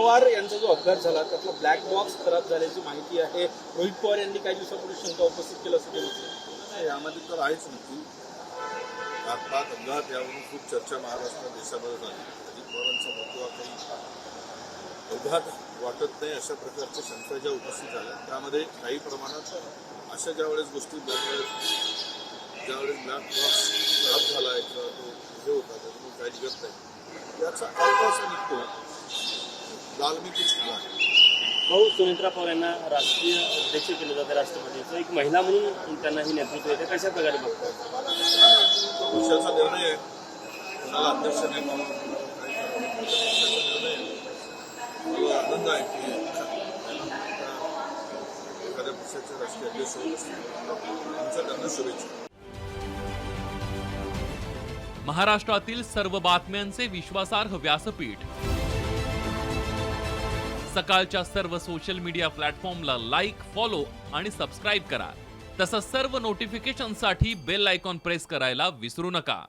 पवार यांचा जो अपघात झाला त्यातला ब्लॅक बॉक्स खराब झाल्याची माहिती आहे. रोहित पवार यांनी काही दिवसापूर्वी शंका उपस्थित केलं असं ते म्हटलं. यामध्ये तर आहेच नक्की. घातपात अपघात यावरून खूप चर्चा महाराष्ट्र देशामध्ये झाली. अजित पवारांचा मृत्यू हा काही अपघात वाटत नाही अशा प्रकारच्या शंका ज्या उपस्थित झाल्या त्यामध्ये काही प्रमाणात अशा ज्यावेळेस गोष्टी ज्यावेळेस ब्लॅक बॉक्स खराब झाला आहे किंवा तो हे होता त्याच्यामुळे काही निघत नाही याचा अर्थ असा निघतो लालमितीच झाला आहे. भाऊ, सुनेत्रा पवार यांना राष्ट्रीय अध्यक्ष केलं जातं राष्ट्रपतीचं, एक महिला म्हणून त्यांना ही नेतृत्व येते, कशा प्रकारे बघतात? पक्षाचा निर्णय आहे, कोणाला अध्यक्ष नेमावा पक्षाचा निर्णय आहे. मला आनंद आहे की एखाद्या पक्षाचे राष्ट्रीय अध्यक्ष होत असतील आमच्या त्यांना शुभेच्छा. महाराष्ट्रातील सर्व बातम्यांचे विश्वासार्ह व्यासपीठ सकाळच्या सर्व सोशल मीडिया प्लॅटफॉर्मला लाईक, फॉलो आणि सबस्क्राईब करा. तसंच सर्व नोटिफिकेशनसाठी बेल आयकॉन प्रेस करायला विसरू नका.